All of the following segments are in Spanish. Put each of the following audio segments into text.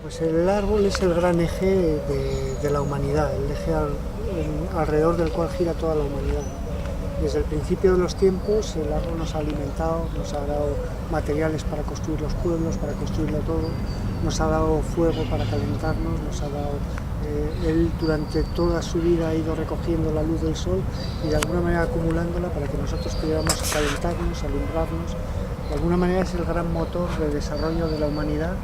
Pues el árbol es el gran eje de la humanidad, el eje alrededor del cual gira toda la humanidad. Desde el principio de los tiempos el árbol nos ha alimentado, nos ha dado materiales para construir los pueblos, para construirlo todo, nos ha dado fuego para calentarnos, nos ha dado... él durante toda su vida ha ido recogiendo la luz del sol y de alguna manera acumulándola para que nosotros pudiéramos calentarnos, alumbrarnos. De alguna manera es el gran motor de desarrollo de la humanidad,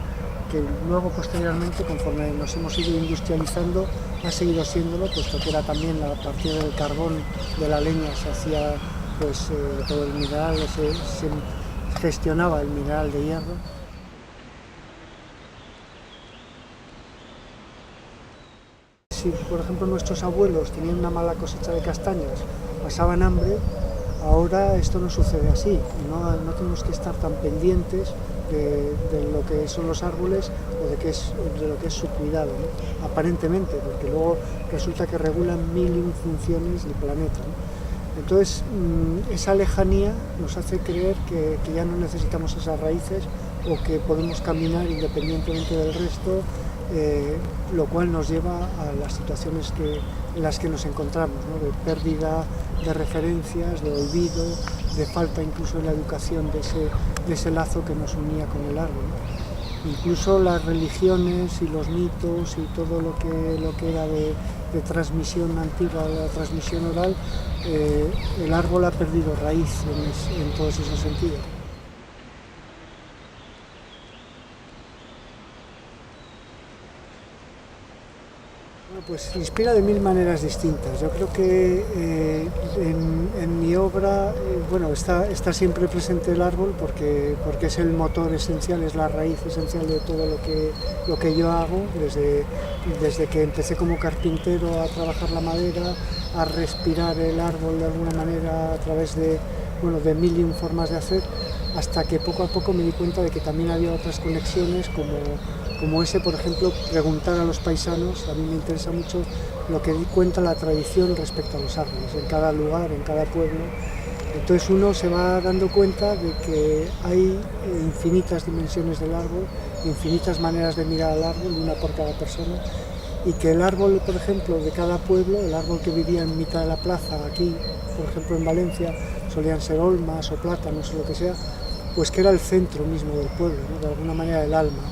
que luego posteriormente, conforme nos hemos ido industrializando, ha seguido siéndolo, puesto que era también a partir del carbón, de la leña, se hacía pues, todo el mineral, se gestionaba el mineral de hierro. Si, por ejemplo, nuestros abuelos tenían una mala cosecha de castañas, pasaban hambre, ahora esto no sucede así, no tenemos que estar tan pendientes de lo que son los árboles o de lo que es su cuidado, ¿no? Aparentemente, porque luego resulta que regulan 1000 funciones del planeta, ¿no? Entonces, esa lejanía nos hace creer que ya no necesitamos esas raíces o que podemos caminar independientemente del resto, lo cual nos lleva a las situaciones en las que nos encontramos, ¿no? De pérdida de referencias, de olvido, de falta incluso en la educación de ese lazo que nos unía con el árbol, ¿no? Incluso las religiones y los mitos y todo lo que era de transmisión antigua, la transmisión oral, el árbol ha perdido raíz en todos esos sentidos. Bueno, pues inspira de 1000 maneras distintas. Yo creo que en mi obra bueno, está siempre presente el árbol porque es el motor esencial, es la raíz esencial de todo lo que yo hago, desde que empecé como carpintero a trabajar la madera, a respirar el árbol de alguna manera a través de 1001 formas de hacer, hasta que poco a poco me di cuenta de que también había otras conexiones como ese, por ejemplo, preguntar a los paisanos. A mí me interesa mucho lo que cuenta la tradición respecto a los árboles, en cada lugar, en cada pueblo. Entonces uno se va dando cuenta de que hay infinitas dimensiones del árbol, infinitas maneras de mirar al árbol, una por cada persona, y que el árbol, por ejemplo, de cada pueblo, el árbol que vivía en mitad de la plaza, aquí, por ejemplo en Valencia, solían ser olmas o plátanos o lo que sea, pues que era el centro mismo del pueblo, ¿no? De alguna manera el alma,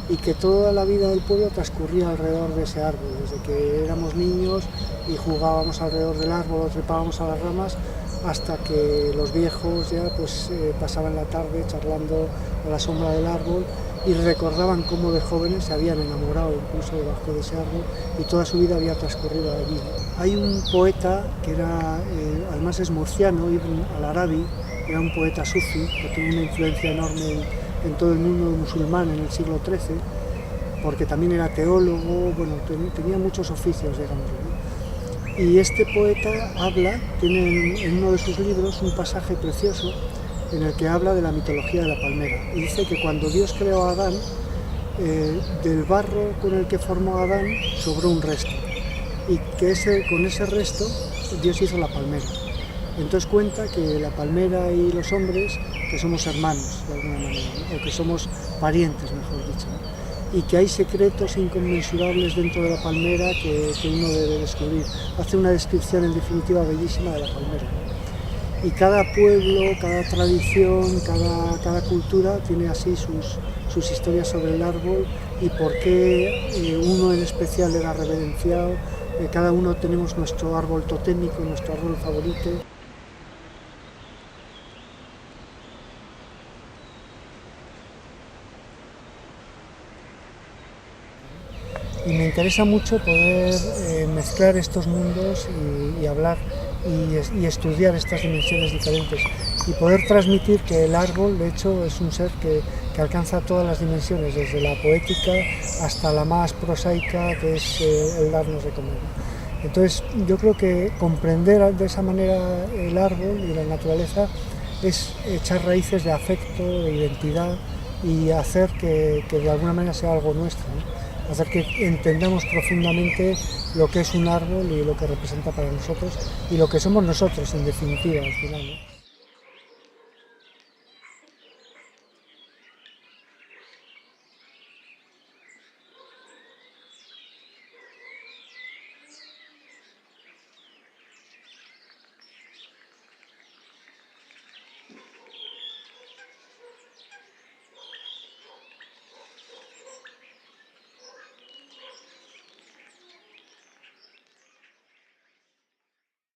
y que toda la vida del pueblo transcurría alrededor de ese árbol, desde que éramos niños y jugábamos alrededor del árbol o trepábamos a las ramas, hasta que los viejos ya pues pasaban la tarde charlando a la sombra del árbol y recordaban cómo de jóvenes se habían enamorado incluso debajo de ese árbol y toda su vida había transcurrido allí. Hay un poeta que era, además es murciano, Ibn al-Arabi, era un poeta sufi que tuvo una influencia enorme en todo el mundo musulmán en el siglo XIII, porque también era teólogo, bueno, tenía muchos oficios, digamos, ¿no? Y este poeta tiene en uno de sus libros un pasaje precioso en el que habla de la mitología de la palmera. Y dice que cuando Dios creó a Adán, del barro con el que formó a Adán sobró un resto. Y que con ese resto Dios hizo la palmera. Entonces cuenta que la palmera y los hombres, que somos hermanos de alguna manera, ¿no? O que somos parientes, mejor dicho, ¿no? Y que hay secretos inconmensurables dentro de la palmera que uno debe descubrir. Hace una descripción en definitiva bellísima de la palmera, ¿no? Y cada pueblo, cada tradición, cada cultura tiene así sus historias sobre el árbol y por qué uno en especial era reverenciado. Cada uno tenemos nuestro árbol totémico, nuestro árbol favorito. Y me interesa mucho poder mezclar estos mundos y hablar y estudiar estas dimensiones diferentes y poder transmitir que el árbol, de hecho, es un ser que alcanza todas las dimensiones, desde la poética hasta la más prosaica, que es el darnos de comer. Entonces, yo creo que comprender de esa manera el árbol y la naturaleza es echar raíces de afecto, de identidad y hacer que de alguna manera sea algo nuestro, ¿no? Hacer que entendamos profundamente lo que es un árbol y lo que representa para nosotros y lo que somos nosotros en definitiva al final, ¿no?